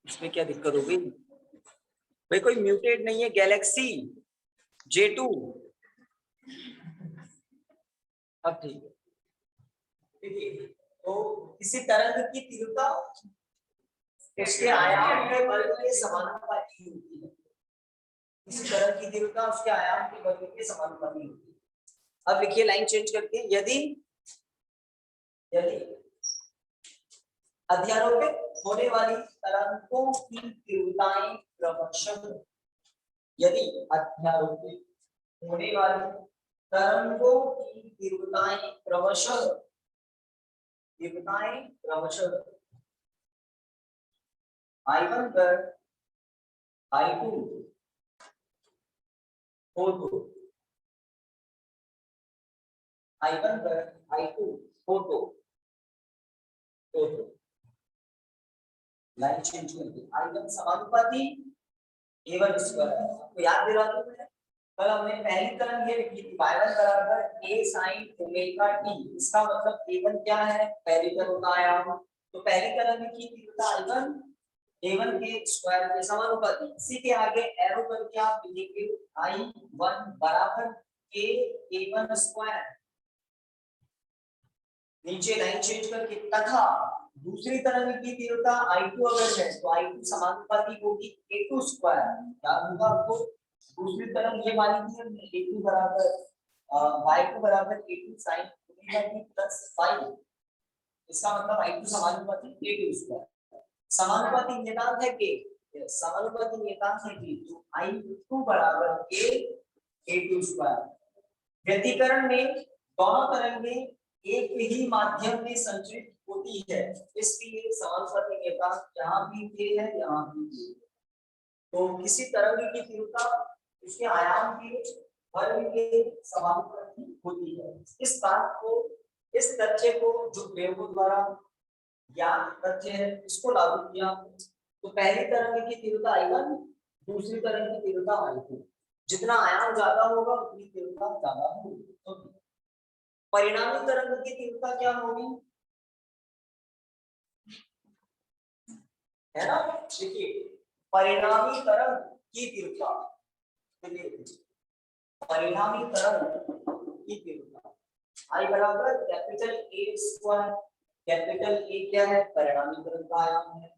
इसमें क्या दिक्कत हो गई भाई? कोई म्यूटेट नहीं है, गैलेक्सी J2। अब ठीक है, देखिए तो किसी तरंग की तीव्रता उसके आयाम के वर्ग के समानुपाती होती है। किसी तरंग की तीव्रता उसके आयाम के वर्ग के समानुपाती होती है। अब लिखिए लाइन चेंज करके, यदि यदि अध्यारोपित होने वाली तरंगों की तीव्रताएं क्रमशः, यदि अध्यारोपित होने वाली तरंगों की तीव्रताएं क्रमशः I1 पर I2 हो तो I1 पर I2 हो तो लाइन चेंज करके I1 समानुपाती A1 स्क्वायर। आपको याद दिला दूं मैं, कल हमने पहली तरंग ये लिखी थी y1 बराबर a sin ओमेगा t। इसका मतलब A1 क्या है? पहली तरंग का आयाम। तो पहली तरंग की तीव्रता I1 A1 के स्क्वायर के समानुपाती। इसी के आगे एरो करके आप लिखेंगे I1 बराबर k A1 स्क्वायर, नीचे लाइन चेंज करके, तथा दूसरी तरंग की तीव्रता I2 अगर है तो I2 समानुपाती होगी A2 स्क्वायर। याद होगा आपको, दूसरी तरंग ये वाली थी हमने A2 बराबर Y2 बराबर A2 sin omega t plus 5। इसका मतलब I2 समानुपाती A2 स्क्वायर। समानुपाती नियतांक है के, समानुपाती नियतांक है के, तो I2 बराबर K A2 स्क्वायर। व्यतिकरण में दोनों तरंगें एक ही माध्यम में संचरित होती है, इसलिए समानुपाती नियतांक यहाँ भी K है, यहाँ भी K है। तो किसी तरंग की तीव्रता उसके आयाम के वर्ग के समानुपाती होती है। इस बात को, इस तथ्य को जो प्रयोगों द्वारा ज्ञात तथ्य है, इसको लागू किया तो पहली तरंग की तीव्रता I1, दूसरी तरंग की तीव्रता I2। जितना आयाम ज्यादा होगा उतनी तीव्रता ज्यादा होगी। तो परिणामी तरंग की तीव्रता क्या होगी, है ना? देखिए परिणामी तरंग की तीव्रता, परिणामी तरंग की तीव्रता I बराबर capital A square. Capital A क्या है? परिणामी तरंग का आयाम है।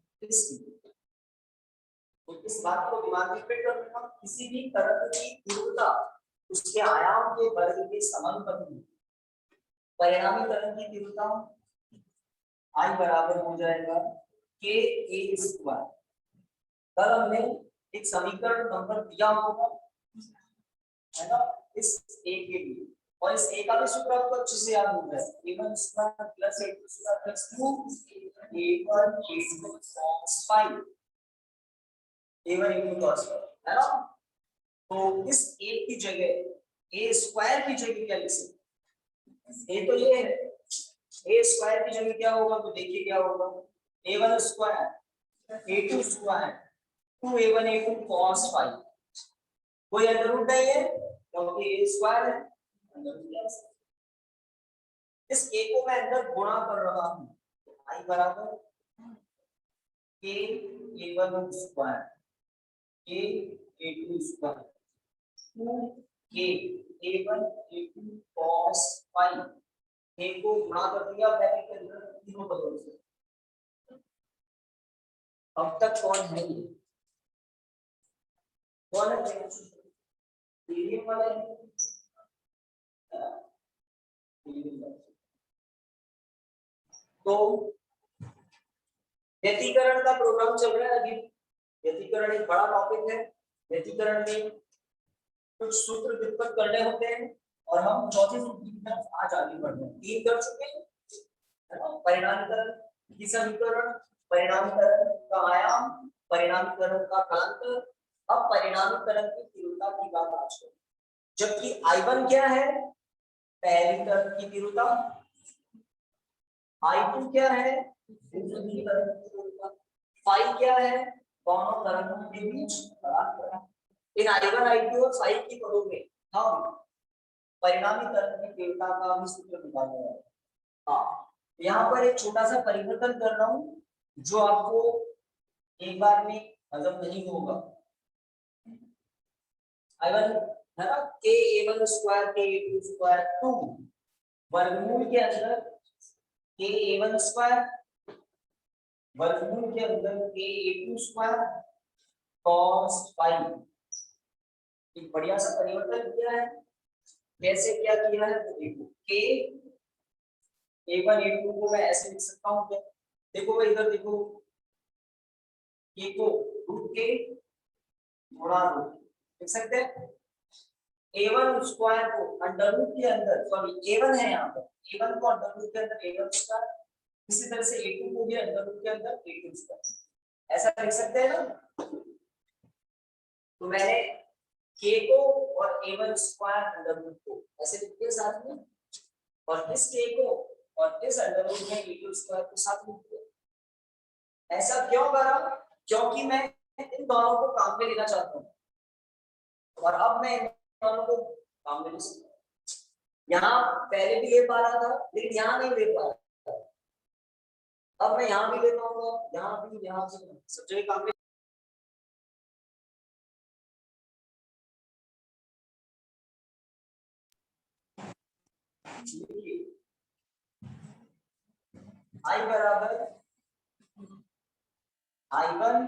तो इस बात को दिमाग में फिट कर रखना, किसी भी तरंग की तीव्रता उसके आयाम के वर्ग के समानुपाती। परिणामी तरंग की तीव्रता I बराबर हो जाएगा K A स्क्वायर। कल हमने एक समीकरण नंबर दिया होगा, है ना, इस A के लिए, और इस A का भी सूत्र आपको अच्छे से याद होगा, A1 square plus A2 square plus 2 A1 A2 cos 5, A1 A2 cos 5, है ना? तो इस A की जगह A स्क्वायर की जगह क्या लिख सकते? A तो ये है, A स्क्वायर की जगह क्या होगा? तो देखिए क्या होगा, A1 square A2 square 2A1 A2 cos 5। कोई अंडर रूट नहीं है क्योंकि A स्क्वायर है, इस A को मैं अंदर गुणा कर रहा हूं, तो I बराबर K A1 square K A2 square 2K A1 A2 cos 5। A को गुणा कर दिया, ब्रैकेट के अंदर तीनों बदल से। अब तक कौन है ये? कौन है? मीडियम वाला है। तो व्यतिकरण का प्रोग्राम चल रहा है अभी। व्यतिकरण एक बड़ा टॉपिक है। व्यतिकरण में कुछ सूत्र व्युत्पन्न करने होते हैं और हम चौथे सूत्र की तरफ आज आगे बढ़ रहे हैं। तीन कर चुके हैं, परिणामीकरण की समीकरण, परिणामीकरण का आयाम, परिणामीकरण का कालांतर। अब परिणामीकरण की तीव्रता की बात आज करें। जबकि I1 क्या है? पहली तरंग की तीव्रता। I2 क्या है? दूसरी तरंग की तीव्रता। फाई क्या है? दोनों तरंगों के बीच अंतर। इन I1 I2 और फाई की पदों में हम परिणामी तरंग की तीव्रता का भी सूत्र निकालने वाले हैं। हाँ, यहाँ पर एक छोटा सा परिवर्तन कर रहा हूँ जो आपको एक बार में हजम नहीं होगा। I1 है ना, के A1 स्क्वायर के A2 स्क्वायर 2 वर्गमूल के अंदर के A1 स्क्वायर वर्गमूल के अंदर के A2 स्क्वायर cos फाई। एक बढ़िया सा परिवर्तन किया है। कैसे क्या किया है तो देखो, के A1 A2 को मैं ऐसे लिख सकता हूँ क्या? देखो भाई इधर देखो, के को रूट के गुणा रूट लिख सकते हैं। A1 स्क्वायर को अंडर रूट के अंदर, सॉरी A1 है यहाँ पर, A1 को अंडर रूट के अंदर A1 स्क्वायर, इसी तरह से A2 को भी अंडर रूट के अंदर A2 स्क्वायर, ऐसा लिख सकते हैं ना। तो मैंने k को और A1 स्क्वायर अंडर रूट को ऐसे लिख दिया साथ में, और इस k को और इस अंडर रूट में A2 स्क्वायर को साथ लिख दिया। ऐसा क्यों करा? क्योंकि मैं इन दोनों को काम में लेना चाहता हूँ, और अब मैं इन दोनों को काम में ले सकता हूँ। यहाँ पहले भी ले पा रहा था लेकिन यहाँ नहीं ले पा रहा था, अब मैं यहाँ भी ले पाऊंगा, यहाँ भी, यहाँ से सब जगह काम में। I बराबर I1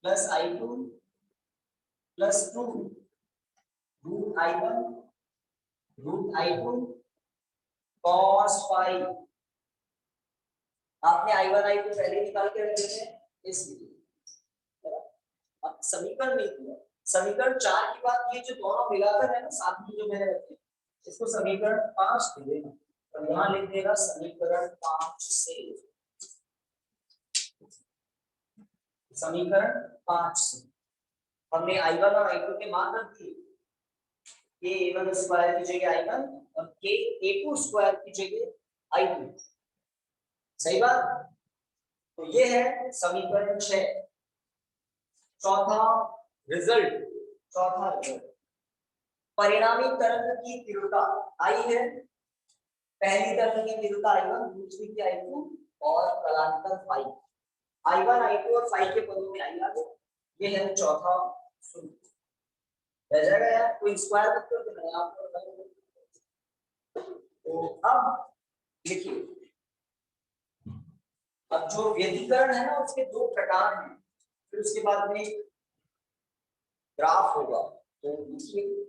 plus I2 plus 2 root I1 root I2 cos phi. आपने I1 I2 पहले निकाल के रखे थे इसलिए। अब समीकरण नहीं दिया, समीकरण 4 की बात, ये जो दोनों मिलाकर है ना साथ में जो मैंने रखे, इसको समीकरण 5 दे देना, और यहाँ लिख देगा समीकरण 5 से, समीकरण 5 से हमने I1 और I2 के मान रख दिए, के A1 स्क्वायर की जगह I1 और के A2 स्क्वायर की जगह I2, सही बात। तो ये है समीकरण 6। चौथा रिजल्ट, परिणामी तरंग की तीव्रता आई है, पहली तरंग की तीव्रता I1, दूसरी की I2 और कालांतर फाई। I1 I2 और फाई के पदों में आई आ गया, ये है चौथा सूत्र। रह जाएगा यार, कोई स्क्वायर वेक्टर तो नहीं आपको। तो अब लिखिए, अब जो व्यतिकरण है ना उसके दो प्रकार हैं, फिर उसके बाद में ग्राफ होगा, तो लिखिए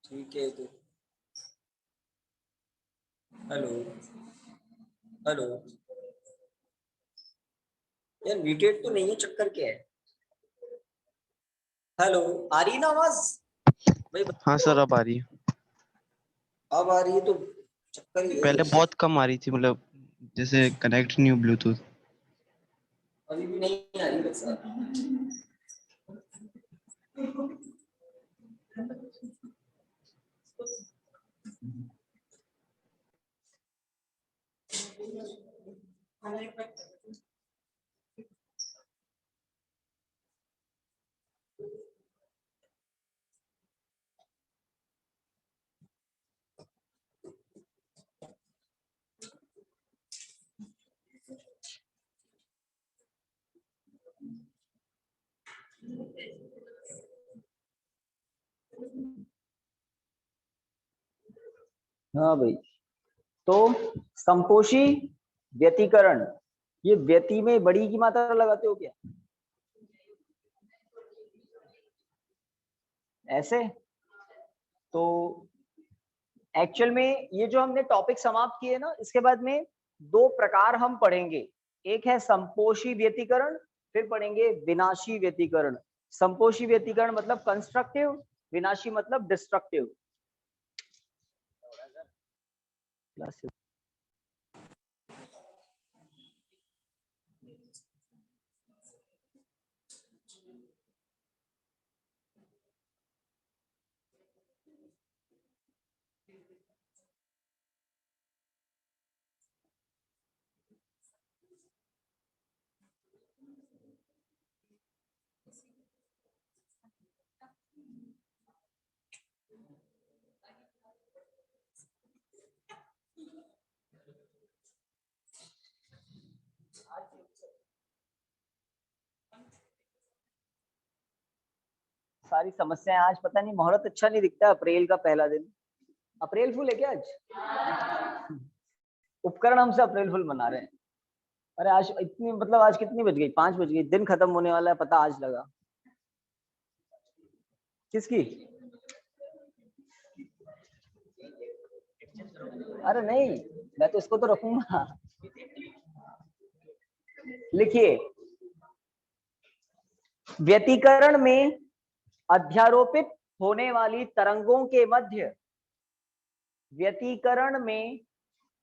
ठीक है। तो हेलो हेलो यार, म्यूटेट तो नहीं है, चक्कर क्या है? हेलो, आ रही ना आवाज भाई? हाँ सर, अब आ रही है। अब आ रही है तो चक्कर ही है। पहले बहुत कम आ रही थी, मतलब जैसे कनेक्ट नहीं हो ब्लूटूथ। अभी भी नहीं आ रही बस। हाँ भाई, तो संपोषी व्यतिकरण, ये व्यति में बड़ी की मात्रा लगाते हो क्या ऐसे? तो एक्चुअल में ये जो हमने टॉपिक समाप्त किए ना, इसके बाद में दो प्रकार हम पढ़ेंगे, एक है संपोषी व्यतिकरण फिर पढ़ेंगे विनाशी व्यतिकरण। संपोषी व्यतिकरण मतलब कंस्ट्रक्टिव, विनाशी मतलब डिस्ट्रक्टिव। सारी समस्याएं आज पता नहीं, मुहूर्त अच्छा नहीं दिखता। अप्रैल का पहला दिन, अप्रैल फुल है क्या आज? उपकरण हमसे अप्रैल फुल मना रहे हैं। अरे आज इतनी, मतलब आज कितनी बज गई? 5 बज गई। दिन खत्म होने वाला है, पता आज लगा। किसकी? अरे नहीं, मैं तो इसको तो रखूंगा। लिखिए, व्यतिकरण में अध्यारोपित होने वाली तरंगों के मध्य, व्यतिकरण में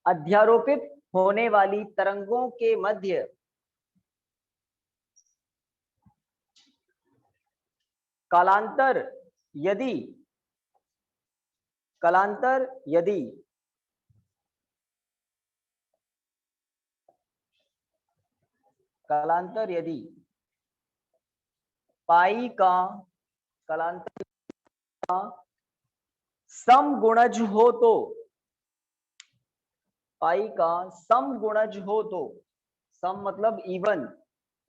अध्यारोपित होने वाली तरंगों के मध्य कालांतर यदि पाई का समगुणज हो तो, पाई का समगुणज हो तो, सम मतलब इवन,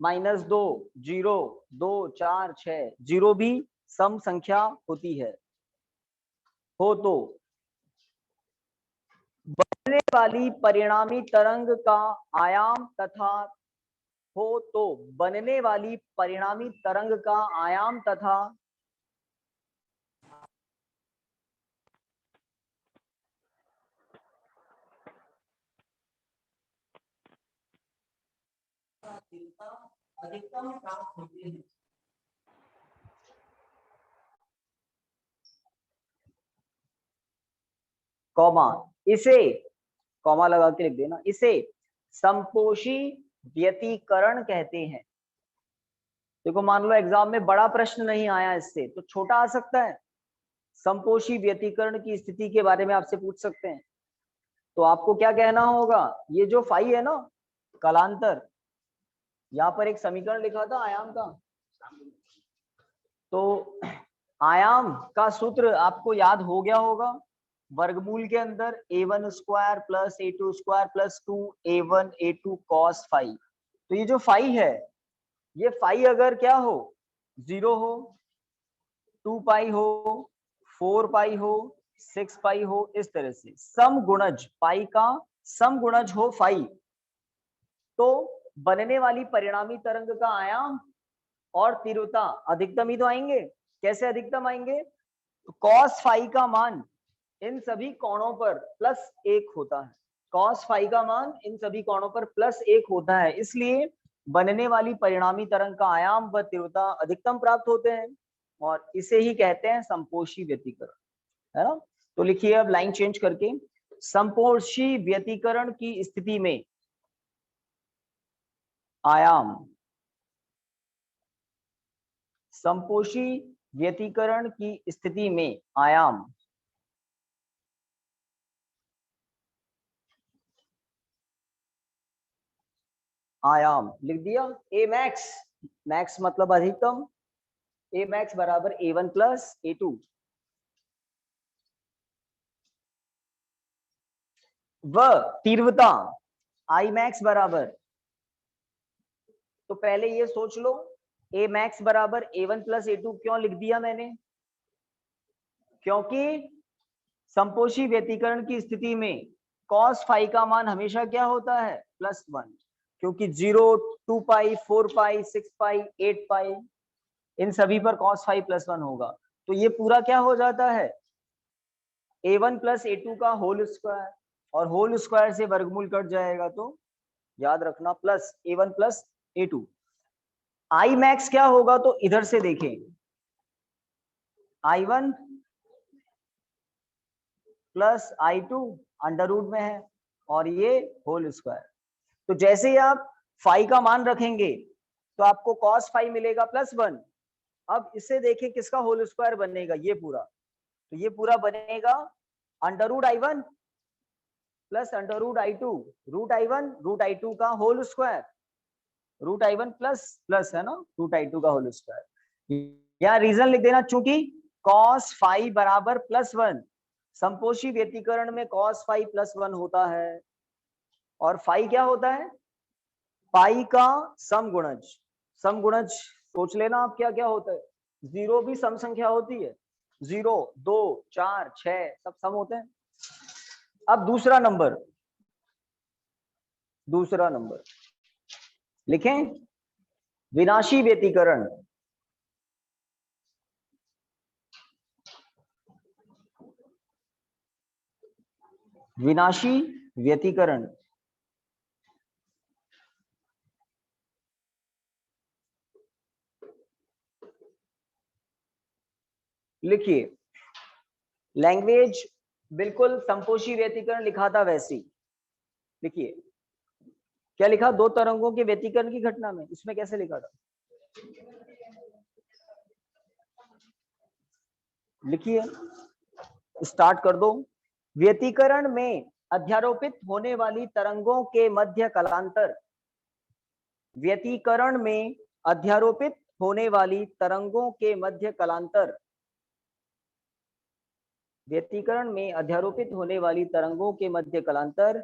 -2, 0, 2, 4, 6, 0 भी सम संख्या होती है, हो तो बनने वाली परिणामी तरंग का आयाम तथा, हो तो बनने वाली परिणामी तरंग का आयाम तथा अधिकतम प्राप्त होते हैं। कॉमा, इसे कॉमा लगा के लिख देना, इसे संपोषी व्यतिकरण कहते हैं। देखो मान लो एग्जाम में बड़ा प्रश्न नहीं आया इससे, तो छोटा आ सकता है। संपोषी व्यतिकरण की स्थिति के बारे में आपसे पूछ सकते हैं, तो आपको क्या कहना होगा? ये जो फाई है ना, कालांतर, यहाँ पर एक समीकरण लिखा था आयाम का, तो आयाम का सूत्र आपको याद हो गया होगा। वर्गमूल के अंदर a1 square plus a2 square plus 2a1 a2 cos phi. तो ये जो फाई है, ये फाई अगर क्या हो, 0 हो, 2 पाई हो, 4 पाई हो, 6 पाई हो, इस तरह से समगुणज, पाई का समगुणज हो फाई, तो बनने वाली परिणामी तरंग का आयाम और तीव्रता अधिकतम ही तो आएंगे। कैसे अधिकतम आएंगे? तो कॉस फाई का मान इन सभी कोणों पर +1 होता है। कॉस फाई का मान इन सभी कोणों पर +1 होता है, इसलिए बनने वाली परिणामी तरंग का आयाम व तीव्रता अधिकतम प्राप्त होते हैं, और इसे ही कहते हैं संपोषी व्यतिकरण, है ना। तो लिखिए अब लाइन चेंज करके, संपोषी व्यतिकरण की स्थिति में आयाम, संपोषी व्यतिकरण की स्थिति में आयाम लिख दिया। ए मैक्स, मैक्स मतलब अधिकतम, ए मैक्स बराबर a1 प्लस a2, व तीव्रता आई मैक्स बराबर, तो पहले ये सोच लो, ए मैक्स बराबर a1 प्लस a2 क्यों लिख दिया मैंने? क्योंकि संपोषी व्यतिकरण की स्थिति में cos फाई का मान हमेशा क्या होता है? +1, क्योंकि 0, 2 पाई, 4 पाई, 6 पाई, 8 पाई, इन सभी पर cos फाई +1 होगा। तो ये पूरा क्या हो जाता है? a1 प्लस a2 का होल स्क्वायर, और होल स्क्वायर से वर्गमूल कट जाएगा, तो याद रखना plus a1 plus a2। I max क्या होगा, तो इधर से देखें, I1 plus I2 under root में है और ये होल स्क्वायर। तो जैसे ही आप फाई का मान रखेंगे तो आपको कॉस फाई मिलेगा +1। अब इसे देखें किसका होल स्क्वायर बनेगा, ये पूरा, तो ये पूरा बनेगा √I1 plus √I2, √I1 √I2 का whole square, √I1 plus plus है ना √I2 का होल स्क्वायर। यहाँ रीजन लिख देना, चूंकि cos फाई बराबर +1, संपोषी व्यतिकरण में cos फाई +1 होता है, और फाई क्या होता है, पाई का समगुणज। समगुणज सोच लेना आप क्या क्या होता है, 0 भी सम संख्या होती है, 0, 2, 4, 6 सब सम होते हैं। अब दूसरा नंबर लिखें, विनाशी व्यतिकरण। विनाशी व्यतिकरण लिखिए, लैंग्वेज बिल्कुल संपोषी व्यतिकरण लिखा था वैसी लिखिए। क्या लिखा, 2 तरंगों के व्यतिकरण की घटना में, इसमें कैसे लिखा था, लिखिए, स्टार्ट कर दो। व्यतिकरण में अध्यारोपित होने वाली तरंगों के मध्य कलांतर, व्यतिकरण में अध्यारोपित होने वाली तरंगों के मध्य कलांतर, व्यतिकरण में अध्यारोपित होने वाली तरंगों के मध्य कलांतर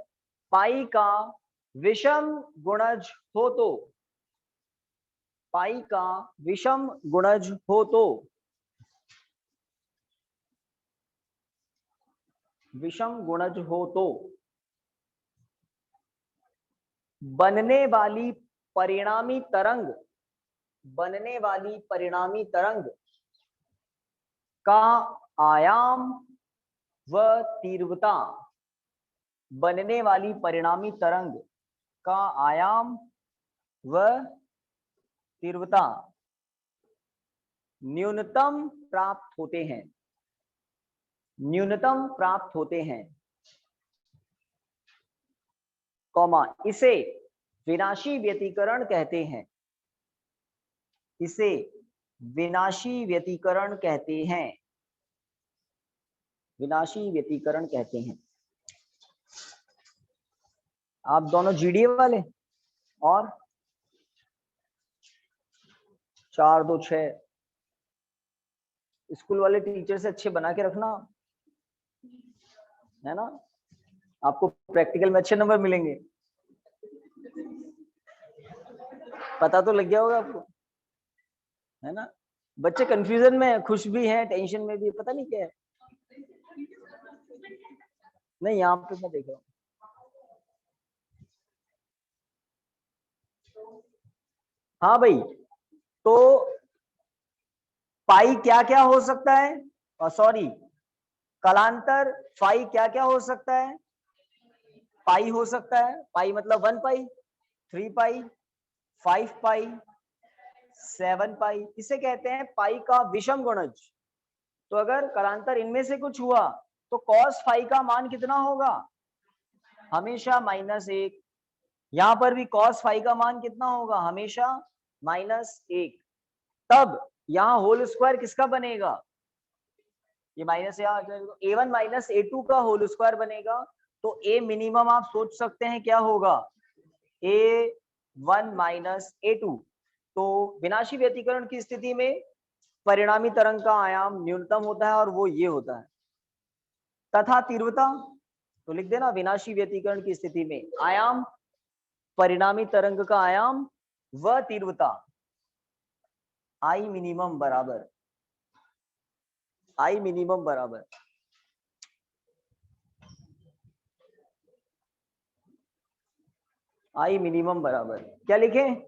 पाई का विषम गुणज हो तो, पाई का विषम गुणज हो तो, विषम गुणज हो तो बनने वाली परिणामी तरंग, बनने वाली परिणामी तरंग का आयाम व तीव्रता, बनने वाली परिणामी तरंग का आयाम व तीव्रता न्यूनतम प्राप्त होते हैं, न्यूनतम प्राप्त होते हैं, कॉमा, इसे विनाशी व्यतिकरण कहते हैं, इसे विनाशी व्यतिकरण कहते हैं, विनाशी व्यतिकरण कहते हैं। आप दोनों जीडीए वाले, और 4, 2, 6 स्कूल वाले टीचर से अच्छे बना के रखना, है ना, आपको प्रैक्टिकल में अच्छे नंबर मिलेंगे। पता तो लग गया होगा आपको, है ना। बच्चे कंफ्यूजन में, खुश भी है, टेंशन में भी, पता नहीं क्या है। नहीं, यहाँ पे मैं देख रहा हूँ, हाँ भाई, तो पाई क्या क्या हो सकता है, सॉरी, कलांतर फाई क्या क्या हो सकता है, पाई हो सकता है, पाई मतलब 1 पाई, 3 पाई, 5 पाई, 7 पाई, इसे कहते हैं पाई का विषम गुणज। तो अगर कलांतर इनमें से कुछ हुआ तो cos फाई का मान कितना होगा, हमेशा -1। यहां पर भी cos फाई का मान कितना होगा, हमेशा -1। तब यहाँ होल स्क्वायर किसका बनेगा, ये माइनस यहाँ आ जाएगा, A1 माइनस A2 का होल स्क्वायर बनेगा। तो A मिनिमम आप सोच सकते हैं क्या होगा, A1 माइनस A2। तो विनाशी व्यतिकरण की स्थिति में परिणामी तरंग का आयाम न्यूनतम होता है और वो ये होता है। तथा तीव्रता, तो लिख देना, विनाशी व्यतिकरण की स्थिति में आयाम, परिणामी तरंग का आयाम व तीव्रता I मिनिमम बराबर, I मिनिमम बराबर I मिनिमम बराबर क्या लिखें,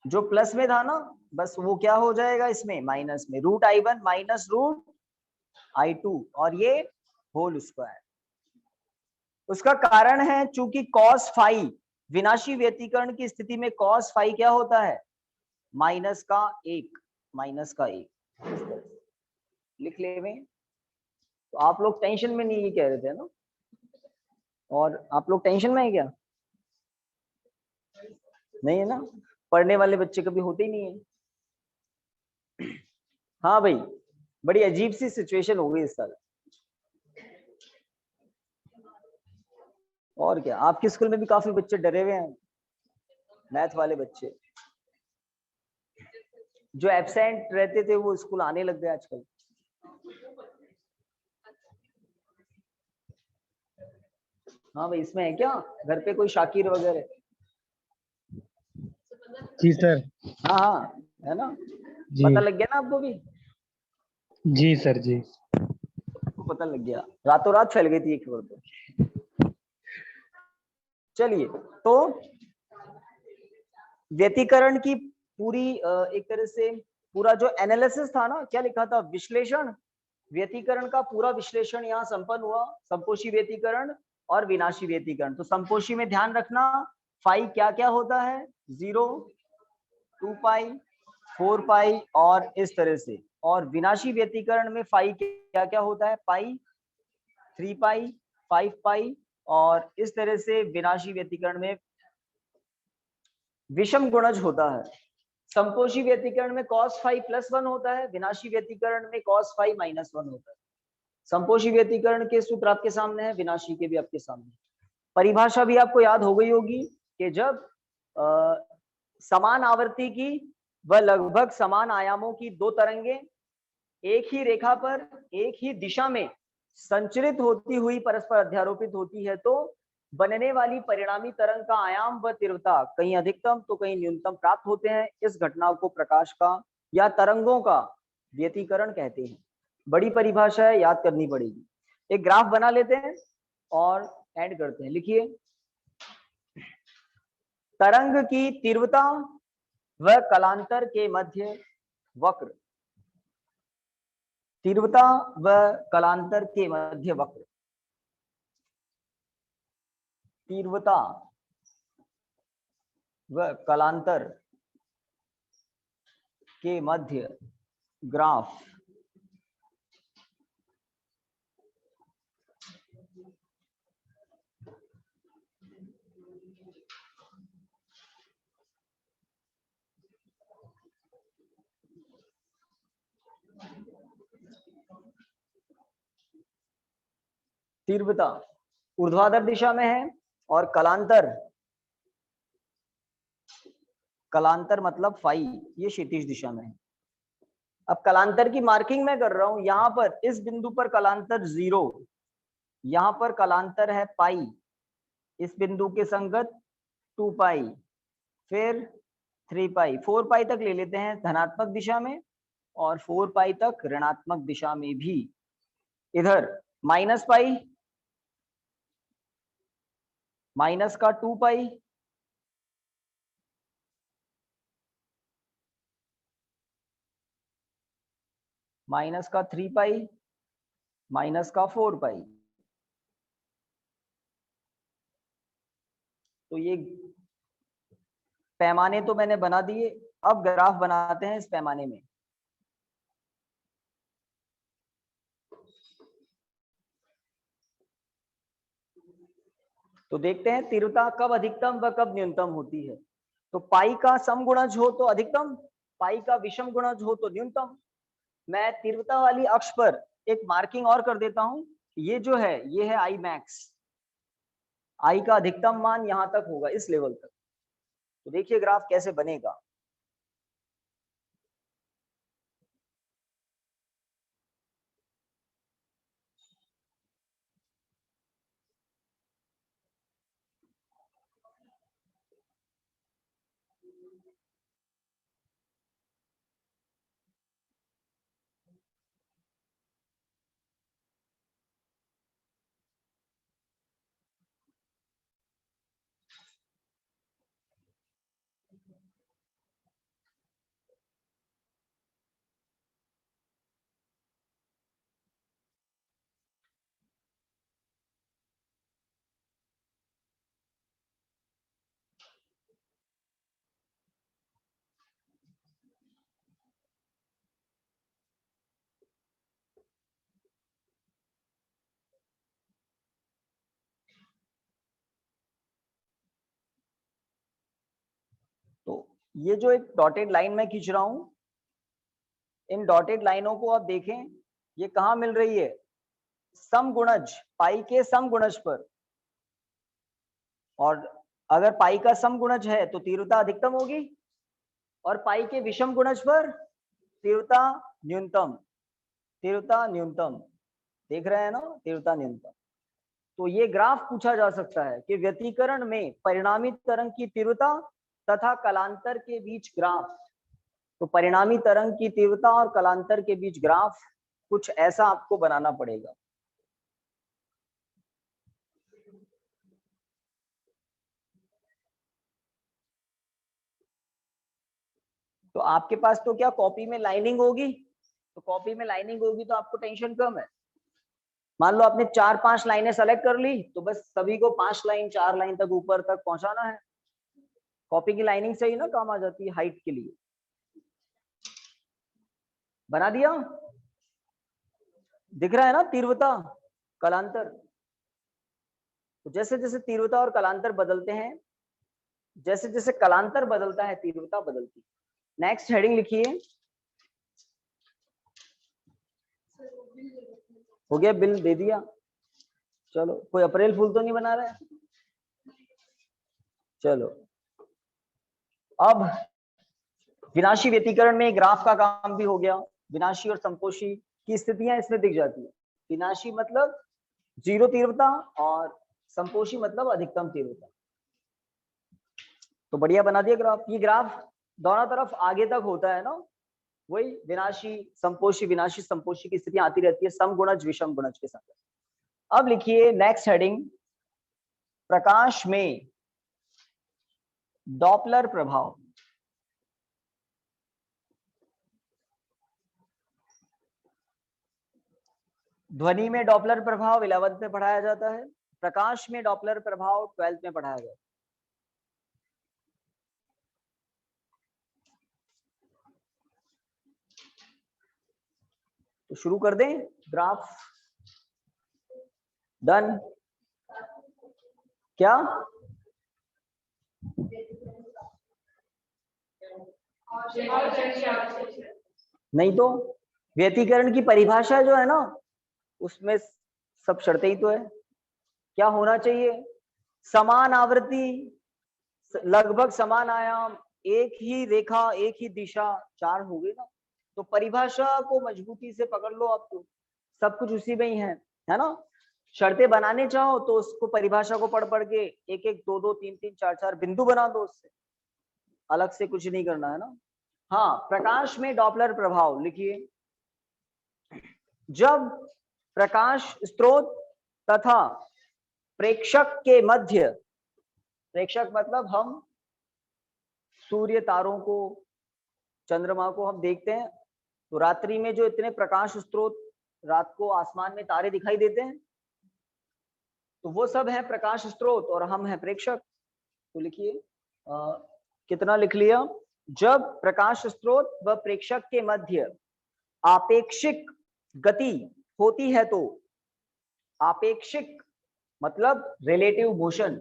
जो प्लस में था ना बस वो क्या हो जाएगा इसमें माइनस में, √I1 माइनस √I2 और ये होल स्क्वायर। उसका कारण है चूंकि cos फाई, विनाशी व्यतिकरण की स्थिति में cos फाई क्या होता है, माइनस का एक, माइनस का एक, इस तरह से लिख ले में। तो आप लोग टेंशन में नहीं, ये कह रहे थे ना, और आप लोग टेंशन में है क्या? नहीं है ना, पढ़ने वाले बच्चे कभी होते ही नहीं है। हाँ भाई, बड़ी अजीब सी सिचुएशन हो गई इस साल। और क्या, आपके स्कूल में भी काफी बच्चे डरे हुए हैं, मैथ वाले बच्चे जो एब्सेंट रहते थे वो स्कूल आने लग गए आजकल। हाँ भाई, इसमें है क्या घर पे कोई शाकिर वगैरह? जी सर। हाँ हाँ, है ना, जी पता लग गया ना आपको भी? जी सर जी। सबको पता लग गया, रातों रात फैल गई थी ये खबर तो। चलिए, तो व्यतिकरण की पूरी एक तरह से पूरा जो एनालिसिस था ना, क्या लिखा था, विश्लेषण, व्यतिकरण का पूरा विश्लेषण यहाँ संपन्न हुआ, संपोषी व्यतिकरण और विनाशी व्यतिकरण। तो संपोषी में ध्यान रखना, फाई क्या क्या होता है, 0, 2 पाई, 4 पाई और इस तरह से। और विनाशी व्यतिकरण में फाई क्या क्या होता है, पाई, 3 पाई, 5 पाई और इस तरह से। विनाशी व्यतिकरण में विषम गुणज होता है। संपोषी व्यतिकरण में cos फाई +1 होता है, विनाशी व्यतिकरण में cos फाई -1 होता है। संपोषी व्यतिकरण के सूत्र आपके सामने है, विनाशी के भी आपके सामने। परिभाषा भी आपको याद हो गई होगी कि जब समान आवर्ती की व लगभग समान आयामों की दो तरंगे एक ही रेखा पर एक ही दिशा में संचरित होती हुई परस्पर अध्यारोपित होती है, तो बनने वाली परिणामी तरंग का आयाम व तीव्रता कहीं अधिकतम तो कहीं न्यूनतम प्राप्त होते हैं। इस घटना को प्रकाश का या तरंगों का व्यतिकरण कहते हैं। बड़ी परिभाषा है, याद करनी पड़ेगी। एक ग्राफ बना लेते हैं और एंड करते हैं। लिखिए, तरंग की तीव्रता व कलांतर के मध्य वक्र, तीव्रता व कलांतर के मध्य वक्र, तीव्रता व कलांतर के मध्य ग्राफ तीव्रता ऊर्ध्वाधर दिशा में है और कलांतर, कलांतर मतलब फाई, ये क्षैतिज दिशा में है। अब कलांतर की मार्किंग मैं कर रहा हूं, यहां पर इस बिंदु पर कलांतर 0, यहां पर कलांतर है पाई, इस बिंदु के संगत 2 पाई, फिर 3 पाई, 4 पाई तक ले लेते हैं धनात्मक दिशा में और 4 पाई तक ऋणात्मक दिशा में भी। इधर माइनस पाई, माइनस का 2 पाई, माइनस का 3 पाई, माइनस का 4 पाई। तो ये पैमाने तो मैंने बना दिए, अब ग्राफ बनाते हैं इस पैमाने में। तो देखते हैं तीव्रता कब अधिकतम व कब न्यूनतम होती है। तो पाई का समगुणज हो तो अधिकतम, पाई का विषम गुणज हो तो न्यूनतम। मैं तीव्रता वाली अक्ष पर एक मार्किंग और कर देता हूं, ये जो है ये है आई मैक्स, आई का अधिकतम मान यहां तक होगा, इस लेवल तक। तो देखिए ग्राफ कैसे बनेगा। ये जो एक डॉटेड लाइन मैं खींच रहा हूं, इन डॉटेड लाइनों को आप देखें, ये कहाँ मिल रही है? समगुणज, पाई के समगुणज पर। और अगर पाई का समगुणज है तो तीव्रता अधिकतम होगी, और पाई के विषम गुणज पर तीव्रता न्यूनतम। तीव्रता न्यूनतम, देख रहे हैं ना, तीव्रता न्यूनतम। तो ये ग्राफ पूछा जा सकता है कि व्यतिकरण में परिणामी तरंग की तीव्रता तथा कलांतर के बीच ग्राफ। तो परिणामी तरंग की तीव्रता और कलांतर के बीच ग्राफ कुछ ऐसा आपको बनाना पड़ेगा। तो आपके पास तो क्या कॉपी में लाइनिंग होगी, तो कॉपी में लाइनिंग होगी तो आपको टेंशन कम है। मान लो आपने 4-5 लाइनें सेलेक्ट कर ली, तो बस सभी को 5 लाइन 4 लाइन तक ऊपर तक पहुंचाना है। कॉपी की लाइनिंग से ही ना काम आ जाती है हाइट के लिए। बना दिया? दिख रहा है ना तीव्रता कलांतर? तो जैसे जैसे तीव्रता और कलांतर बदलते हैं, जैसे जैसे कलांतर बदलता है तीव्रता बदलती है। नेक्स्ट हेडिंग लिखिए। हो गया, बिल दे दिया। चलो, कोई अप्रैल फूल तो नहीं बना रहा है? चलो, अब विनाशी व्यतिकरण में ग्राफ का काम भी हो गया। विनाशी और संपोषी की स्थितियां इसमें दिख जाती है। विनाशी मतलब 0 तीव्रता और संपोषी मतलब अधिकतम तीव्रता। तो बढ़िया बना दिया ग्राफ। ये ग्राफ दोनों तरफ आगे तक होता है ना, वही विनाशी संपोषी की स्थितियां आती रहती है समगुणज विषम गुणज के साथ। अब लिखिए नेक्स्ट हेडिंग, प्रकाश में डॉपलर प्रभाव। ध्वनि में डॉपलर प्रभाव 11th में पढ़ाया जाता है। प्रकाश में डॉपलर प्रभाव 12th में पढ़ाया जाता है। तो शुरू कर दें ग्राफ। डन? क्या नहीं? तो व्यतिकरण की परिभाषा जो है ना, उसमें सब शर्तें ही तो है। क्या होना चाहिए? समान आवृत्ति, लगभग समान आयाम, एक ही रेखा, एक ही दिशा, 4 हो गए ना। तो परिभाषा को मजबूती से पकड़ लो आप, तो सब कुछ उसी में ही है ना। शर्तें बनाने चाहो तो उसको परिभाषा को पढ़ पढ़ के 1-1, 2-2, 3-3, 4-4 बिंदु बना दो, उससे अलग से कुछ नहीं करना है ना। हाँ, प्रकाश में डॉपलर प्रभाव लिखिए। जब प्रकाश स्रोत तथा प्रेक्षक के मध्य, प्रेक्षक मतलब हम सूर्य, तारों को, चंद्रमा को हम देखते हैं, तो रात्रि में जो इतने प्रकाश स्रोत, रात को आसमान में तारे दिखाई देते हैं, तो वो सब है प्रकाश स्रोत और हम है प्रेक्षक। तो लिखिए कितना लिख लिया? जब प्रकाश स्रोत व प्रेक्षक के मध्य आपेक्षिक गति होती है तो, आपेक्षिक मतलब रिलेटिव मोशन,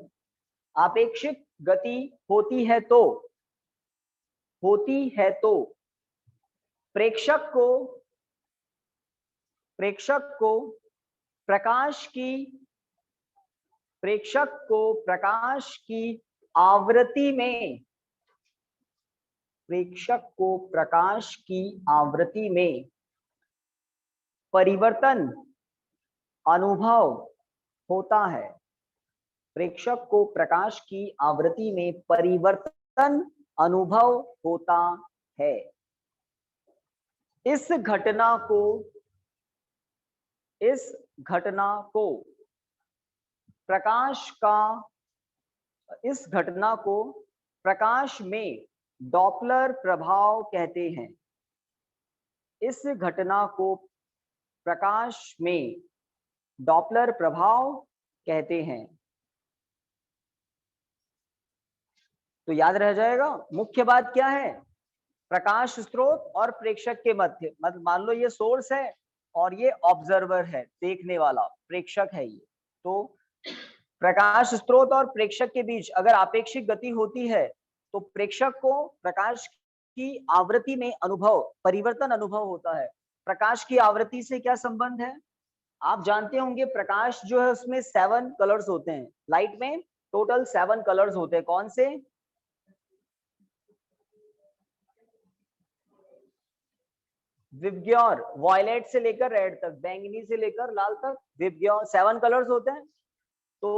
आपेक्षिक गति होती है तो प्रेक्षक को प्रकाश की आवृत्ति में, प्रेक्षक को प्रकाश की आवृत्ति में परिवर्तन अनुभव होता है। प्रेक्षक को प्रकाश की आवृत्ति में परिवर्तन अनुभव होता है। इस घटना को प्रकाश में डॉपलर प्रभाव कहते हैं। इस घटना को प्रकाश में डॉपलर प्रभाव कहते हैं। तो याद रह जाएगा। मुख्य बात क्या है? प्रकाश स्रोत और प्रेक्षक के मध्य, मतलब मान लो ये सोर्स है और ये ऑब्जर्वर है, देखने वाला प्रेक्षक है ये। तो प्रकाश स्रोत और प्रेक्षक के बीच अगर आपेक्षिक गति होती है तो प्रेक्षक को प्रकाश की आवृत्ति में अनुभव परिवर्तन अनुभव होता है। प्रकाश की आवृत्ति से क्या संबंध है? आप जानते होंगे प्रकाश जो है उसमें 7 कलर्स होते हैं। लाइट में टोटल 7 कलर्स होते हैं। कौन से? विबग्योर, वॉयलेट से लेकर रेड तक, बैंगनी से लेकर लाल तक, विबग्योर, 7 कलर्स होते हैं। तो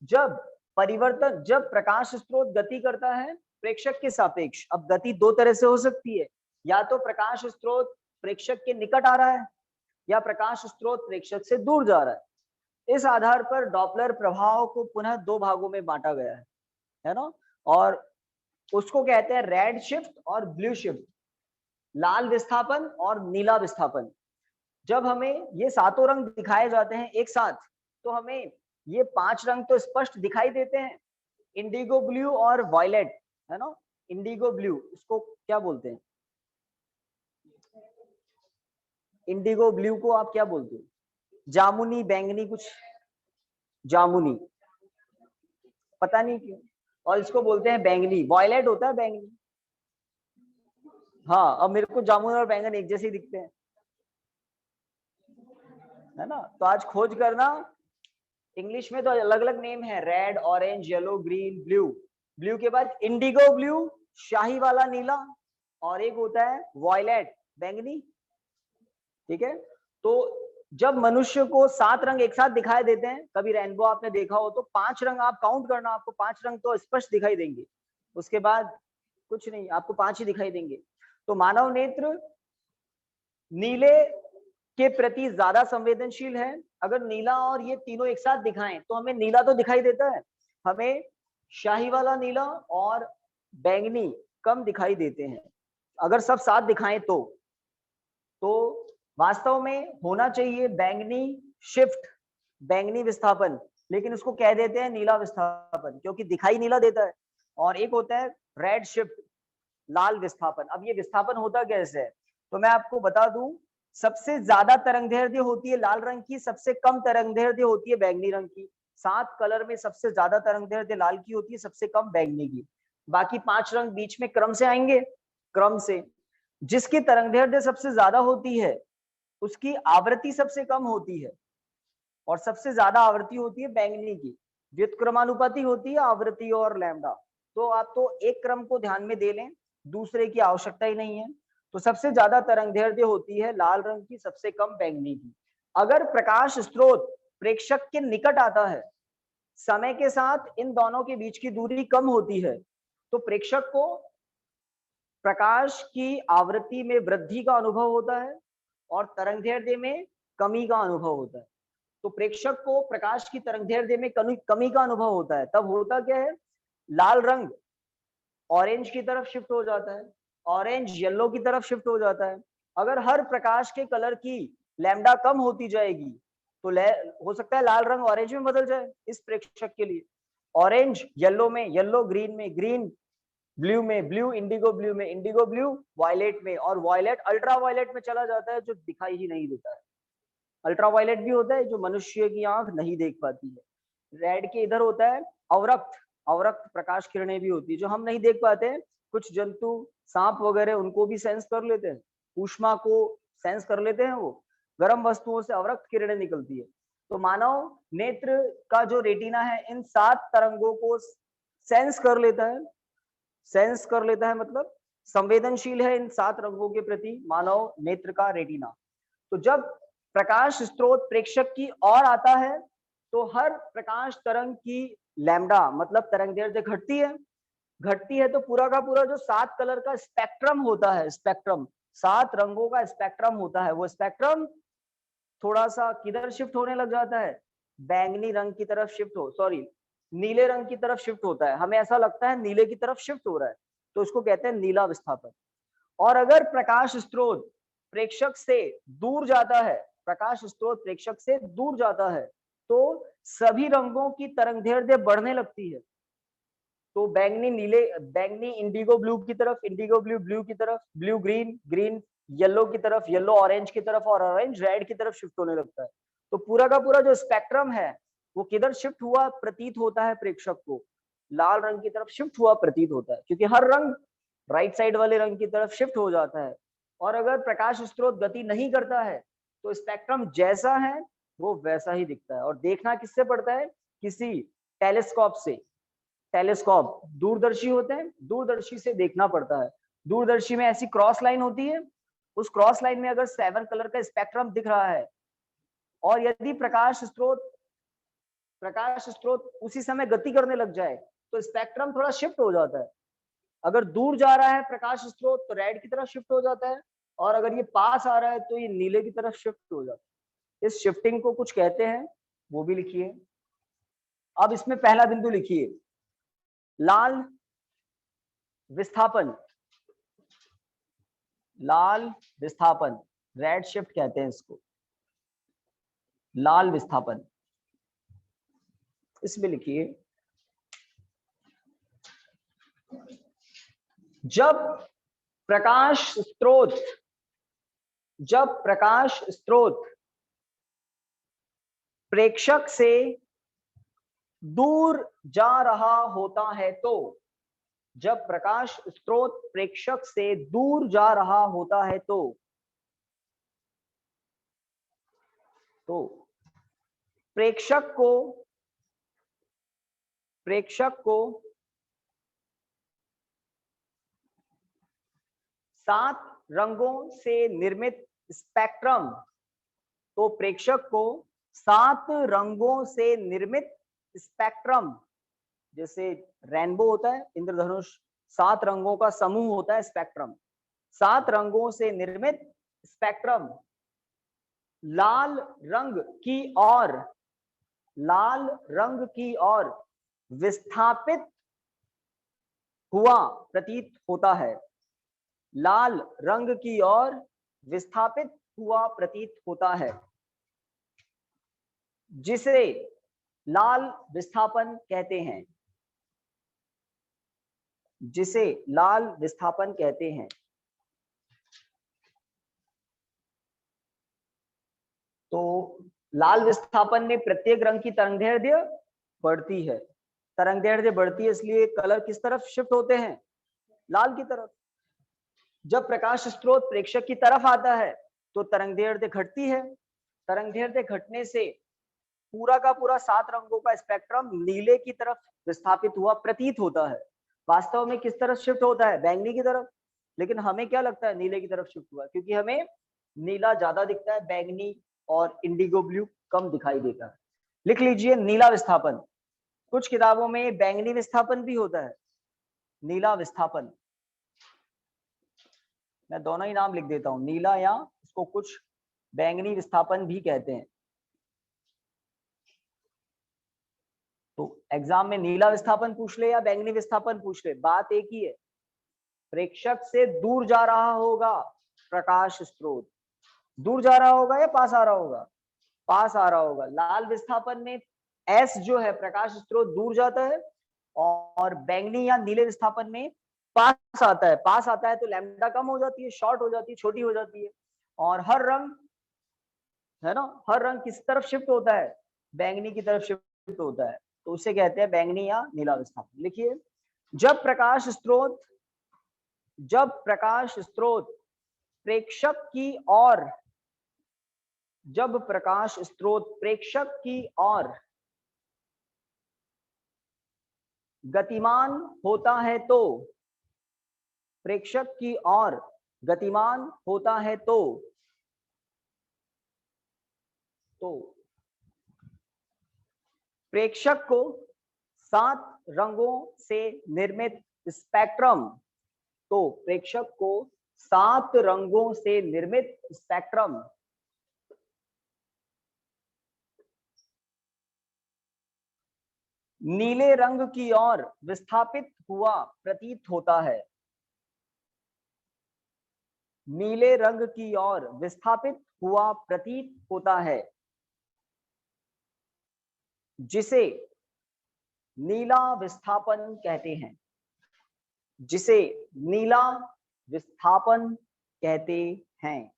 जब प्रकाश स्रोत गति करता है प्रेक्षक के सापेक्ष, अब गति दो तरह से हो सकती है, या तो प्रकाश स्रोत प्रेक्षक के निकट आ रहा है या प्रकाश स्रोत प्रेक्षक से दूर जा रहा है। इस आधार पर डॉपलर प्रभाव को पुनः 2 भागों में बांटा गया है ना, और उसको कहते हैं रेड शिफ्ट और ब्लू शिफ्ट, लाल विस्थापन और नीला विस्थापन। जब हमें ये सातों रंग दिखाए जाते हैं एक साथ तो हमें ये 5 रंग तो स्पष्ट दिखाई देते हैं, इंडिगो ब्लू और वायलेट, है ना। इंडिगो ब्लू, इसको क्या बोलते हैं? इंडिगो ब्लू को आप क्या बोलते हो? जामुनी, बैंगनी, कुछ जामुनी, पता नहीं क्यों, और इसको बोलते हैं बैंगनी। वायलेट होता है बैंगनी। हाँ, अब मेरे को जामुन और बैंगन एक जैसे ही दिखते हैं, है ना। तो आज खोज करना, इंग्लिश में तो अलग अलग नेम है, red, orange, yellow, green, blue. Blue के बाद इंडिगो ब्लू, शाही वाला नीला, और एक होता है वायलेट, बैंगनी। ठीक है। तो जब मनुष्य को 7 रंग एक साथ दिखाई देते हैं, कभी रेनबो आपने देखा हो तो 5 रंग आप काउंट करना, आपको 5 रंग तो स्पष्ट दिखाई देंगे, उसके बाद कुछ नहीं, आपको 5 ही दिखाई देंगे। तो मानव नेत्र नीले के प्रति ज्यादा संवेदनशील है। अगर नीला और ये तीनों एक साथ दिखाएं तो हमें नीला तो दिखाई देता है, हमें शाही वाला नीला और बैंगनी कम दिखाई देते हैं। अगर सब साथ दिखाएं तो वास्तव में होना चाहिए बैंगनी शिफ्ट, बैंगनी विस्थापन, लेकिन उसको कह देते हैं नीला विस्थापन क्योंकि दिखाई नीला देता है। और एक होता है रेड शिफ्ट, लाल विस्थापन। अब ये विस्थापन होता कैसे है तो मैं आपको बता दूं, सबसे ज्यादा तरंगदैर्ध्य होती है लाल रंग की, सबसे कम तरंगदैर्ध्य होती है बैंगनी रंग की। 7 कलर में सबसे ज्यादा तरंगदैर्ध्य लाल की होती है, सबसे कम बैंगनी की। बाकी 5 रंग बीच में क्रम से आएंगे, क्रम से। जिसकी तरंगदैर्ध्य सबसे ज्यादा होती है उसकी आवृत्ति सबसे कम होती है, और सबसे ज्यादा आवृत्ति होती है बैंगनी की। व्युत्क्रमानुपाती होती है आवृत्ति और लैम्डा। तो आप तो एक क्रम को ध्यान में दे लें, दूसरे की आवश्यकता ही नहीं है। तो सबसे ज्यादा तरंगदैर्ध्य होती है लाल रंग की, सबसे कम बैंगनी की। अगर प्रकाश स्रोत प्रेक्षक के निकट आता है, समय के साथ इन दोनों के बीच की दूरी कम होती है, तो प्रेक्षक को प्रकाश की आवृत्ति में वृद्धि का अनुभव होता है और तरंगदैर्ध्य में कमी का अनुभव होता है। तो प्रेक्षक को प्रकाश की तरंगदैर्ध्य में कमी का अनुभव होता है। तब होता क्या है, लाल रंग ऑरेंज की तरफ शिफ्ट हो जाता है, ऑरेंज येलो की तरफ शिफ्ट हो जाता है। अगर हर प्रकाश के कलर की लैम्डा कम होती जाएगी तो हो सकता है लाल रंग ऑरेंज में बदल जाए इस प्रेक्षक के लिए, ऑरेंज येलो में, येलो ग्रीन में, ग्रीन ब्लू में, ब्लू इंडिगो ब्लू में, इंडिगो ब्लू वायलेट में, और वायलेट अल्ट्रा वायलेट में चला जाता है जो दिखाई ही नहीं देता है। अल्ट्रा वायलेट भी होता है जो मनुष्य की आंख नहीं देख पाती है। रेड के इधर होता है अवरक्त, अवरक्त प्रकाश किरणें भी होती है जो हम नहीं देख पाते हैं। कुछ जंतु, सांप वगैरह, उनको भी सेंस कर लेते हैं, ऊष्मा को सेंस कर लेते हैं, वो गर्म वस्तुओं से अवरक्त किरणें निकलती है। तो मानव नेत्र का जो रेटिना है इन 7 तरंगों को सेंस कर लेता है, सेंस कर लेता है मतलब संवेदनशील है इन 7 रंगों के प्रति मानव नेत्र का रेटिना। तो जब प्रकाश स्रोत प्रेक्षक की ओर आता है तो हर प्रकाश तरंग की लैम्डा मतलब तरंगदैर्ध्य घटती है तो पूरा का पूरा जो 7 कलर का स्पेक्ट्रम होता है, स्पेक्ट्रम 7 रंगों का स्पेक्ट्रम होता है, वो स्पेक्ट्रम थोड़ा सा किधर शिफ्ट होने लग जाता है, बैंगनी रंग की तरफ शिफ्ट हो, सॉरी नीले रंग की तरफ शिफ्ट होता है। हमें ऐसा लगता है नीले की तरफ शिफ्ट हो रहा है, तो उसको कहते हैं नीला विस्थापन। और अगर प्रकाश स्रोत प्रेक्षक से दूर जाता है, प्रकाश स्रोत प्रेक्षक से दूर जाता है तो सभी रंगों की तरंगदैर्ध्य बढ़ने लगती है। तो बैंगनी नीले, बैंगनी इंडिगो ब्लू की तरफ, इंडिगो ब्लू ब्लू की तरफ, ब्लू ग्रीन, ग्रीन येलो की तरफ, येलो ऑरेंज की तरफ, और ऑरेंज रेड की तरफ शिफ्ट होने लगता है। तो पूरा का पूरा जो स्पेक्ट्रम है वो किधर शिफ्ट हुआ प्रतीत होता है प्रेक्षक को, लाल रंग की तरफ शिफ्ट हुआ प्रतीत होता है, क्योंकि हर रंग राइट साइड वाले रंग की तरफ शिफ्ट हो जाता है। और अगर प्रकाश स्रोत गति नहीं करता है तो स्पेक्ट्रम जैसा है वो वैसा ही दिखता है। और देखना किससे पड़ता है? किसी टेलीस्कोप से। टेलीस्कोप दूरदर्शी होते हैं, दूरदर्शी से देखना पड़ता है। दूरदर्शी में ऐसी क्रॉस लाइन होती है, उस क्रॉस लाइन में अगर 7 कलर का स्पेक्ट्रम दिख रहा है और यदि प्रकाश स्रोत उसी समय गति करने लग जाए तो स्पेक्ट्रम थोड़ा शिफ्ट हो जाता है। अगर दूर जा रहा है प्रकाश स्रोत तो रेड की तरफ शिफ्ट हो जाता है, और अगर ये पास आ रहा है तो ये नीले की तरफ शिफ्ट हो जाता है। इस शिफ्टिंग को कुछ कहते हैं, वो भी लिखिए। अब इसमें पहला बिंदु लिखिए, लाल विस्थापन। लाल विस्थापन, रेड शिफ्ट कहते हैं इसको, लाल विस्थापन। इसमें लिखिए, जब प्रकाश स्रोत प्रेक्षक से दूर जा रहा होता है तो, जब प्रकाश स्रोत प्रेक्षक से दूर जा रहा होता है तो प्रेक्षक को 7 रंगों से निर्मित स्पेक्ट्रम, तो प्रेक्षक को 7 रंगों से निर्मित स्पेक्ट्रम, जैसे रेनबो होता है, इंद्रधनुष, 7 रंगों का समूह होता है स्पेक्ट्रम। 7 रंगों से निर्मित स्पेक्ट्रम लाल रंग की ओर विस्थापित हुआ प्रतीत होता है। लाल रंग की ओर विस्थापित हुआ प्रतीत होता है, जिसे लाल विस्थापन कहते हैं। जिसे लाल विस्थापन कहते हैं। तो लाल विस्थापन में प्रत्येक रंग की तरंगदैर्ध्य बढ़ती है। तरंगदैर्ध्य बढ़ती है, इसलिए कलर किस तरफ शिफ्ट होते हैं? लाल की तरफ। जब प्रकाश स्रोत प्रेक्षक की तरफ आता है तो तरंगदैर्ध्य घटती है। तरंगदैर्ध्य घटने से पूरा का पूरा 7 रंगों का स्पेक्ट्रम नीले की तरफ विस्थापित हुआ प्रतीत होता है। वास्तव में किस तरफ शिफ्ट होता है? बैंगनी की तरफ। लेकिन हमें क्या लगता है? नीले की तरफ शिफ्ट हुआ, क्योंकि हमें नीला ज्यादा दिखता है, बैंगनी और इंडिगो ब्लू कम दिखाई देता है। लिख लीजिए नीला विस्थापन। कुछ किताबों में बैंगनी विस्थापन भी होता है, नीला विस्थापन। मैं दोनों ही नाम लिख देता हूं, नीला, या इसको कुछ बैंगनी विस्थापन भी कहते हैं। तो एग्जाम में नीला विस्थापन पूछ ले या बैंगनी विस्थापन पूछ ले, बात एक ही है। प्रेक्षक से दूर जा रहा होगा प्रकाश स्रोत, दूर जा रहा होगा या पास आ रहा होगा? पास आ रहा होगा। लाल विस्थापन में एस जो है, प्रकाश स्रोत दूर जाता है, और बैंगनी या नीले विस्थापन में पास आता है। पास आता है तो लैम्डा कम हो जाती है, शॉर्ट हो जाती है, छोटी हो जाती है। और हर रंग है ना, हर रंग किस तरफ शिफ्ट होता है? बैंगनी की तरफ शिफ्ट होता है। तो उसे कहते हैं बैंगनी या नीला विस्थापन। लिखिए, जब प्रकाश स्रोत प्रेक्षक की ओर, जब प्रकाश स्रोत प्रेक्षक की ओर गतिमान होता है तो, प्रेक्षक की ओर गतिमान होता है तो प्रेक्षक को 7 रंगों से निर्मित स्पेक्ट्रम, तो प्रेक्षक को 7 रंगों से निर्मित स्पेक्ट्रम नीले रंग की ओर विस्थापित हुआ प्रतीत होता है। नीले रंग की ओर विस्थापित हुआ प्रतीत होता है, जिसे नीला विस्थापन कहते हैं। जिसे नीला विस्थापन कहते हैं।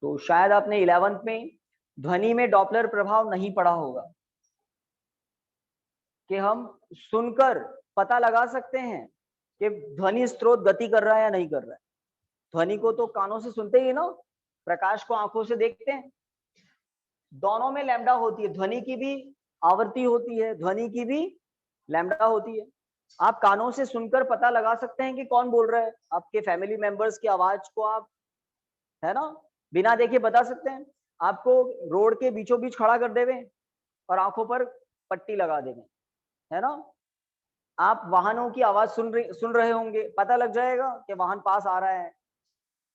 तो शायद आपने 11th में ध्वनि में डॉपलर प्रभाव नहीं पढ़ा होगा। कि हम सुनकर पता लगा सकते हैं कि ध्वनि स्रोत गति कर रहा है या नहीं कर रहा है। ध्वनि को तो कानों से सुनते ही ना, प्रकाश को आंखों से देखते हैं। दोनों में लैम्डा होती है, ध्वनि की भी आवृत्ति होती है, ध्वनि की भी लैम्डा होती है। आप कानों से सुनकर पता लगा सकते हैं कि कौन बोल रहा है। आपके फैमिली मेंबर्स की आवाज को आप, है ना, बिना देखे बता सकते हैं। आपको रोड के बीचों बीच खड़ा कर देवे और आंखों पर पट्टी लगा देवे, है ना, आप वाहनों की आवाज सुन रहे होंगे, पता लग जाएगा कि वाहन पास आ रहा है।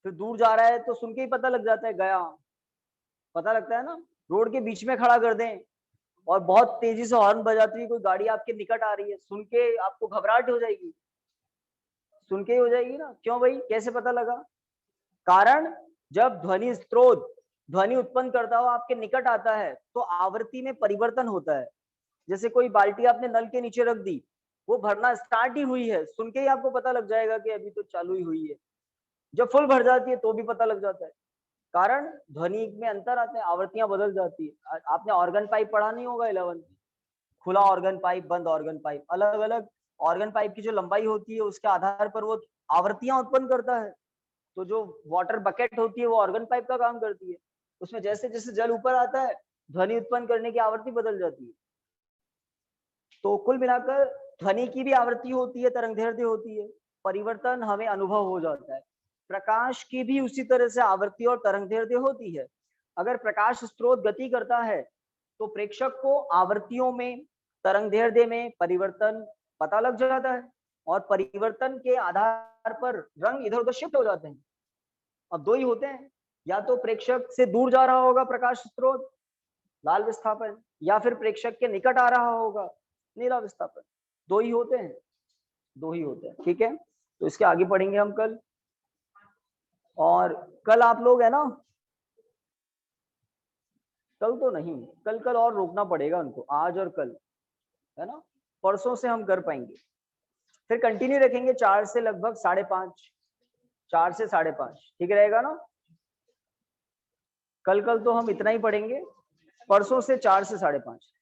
फिर दूर जा रहा है तो सुन के ही पता लग जाता है, गया, पता लगता है ना। रोड के बीच में खड़ा कर दें और बहुत तेजी से हॉर्न बजाती हुई कोई गाड़ी आपके निकट आ रही है, सुन के आपको घबराहट हो जाएगी, सुन के ही हो जाएगी ना। क्यों भाई, कैसे पता लगा? कारण जब ध्वनि स्रोत ध्वनि उत्पन्न करता हुआ आपके निकट आता है तो आवृत्ति में परिवर्तन होता है। जैसे कोई बाल्टी आपने नल के नीचे रख दी, वो भरना स्टार्ट ही हुई है, सुन के ही आपको पता लग जाएगा कि अभी तो चालू ही हुई है। जब फुल भर जाती है तो भी पता लग जाता है, कारण ध्वनि में अंतर आते हैं, आवृत्तियां बदल जाती है। आपने ऑर्गन पाइप पढ़ा नहीं होगा 11th में, खुला ऑर्गन पाइप, बंद ऑर्गन पाइप, अलग अलग ऑर्गन पाइप की जो लंबाई होती है उसके आधार पर वो आवृत्तियां उत्पन्न करता है। तो जो वाटर बकेट होती है वो ऑर्गन पाइप का काम करती है, उसमें जैसे जैसे जल ऊपर आता है ध्वनि उत्पन्न करने की आवृत्ति बदल जाती है। तो कुल मिलाकर ध्वनि की भी आवृत्ति होती है, तरंगदैर्ध्य होती है, परिवर्तन हमें अनुभव हो जाता है। प्रकाश की भी उसी तरह से आवृत्ति और तरंगदैर्ध्य होती है। अगर प्रकाश स्रोत गति करता है तो प्रेक्षक को आवृत्तियों में, तरंगदैर्ध्य में परिवर्तन पता लग जाता है और परिवर्तन के आधार पर रंग इधर उधर शिफ्ट हो जाते हैं। अब दो ही होते हैं, या तो प्रेक्षक से दूर जा रहा होगा प्रकाश स्रोत, लाल विस्थापन, या फिर प्रेक्षक के निकट आ रहा होगा, नीला विस्थापन। दो ही होते हैं, दो ही होते हैं, ठीक है। तो इसके आगे पढ़ेंगे हम कल। और कल आप लोग, है ना, कल तो नहीं, कल और रोकना पड़ेगा उनको, आज और कल, है ना, परसों से हम कर पाएंगे। फिर कंटिन्यू रखेंगे 4 से लगभग 5:30, 4 से 5:30, ठीक रहेगा ना। कल तो हम इतना ही पढ़ेंगे, परसों से 4 से 5:30।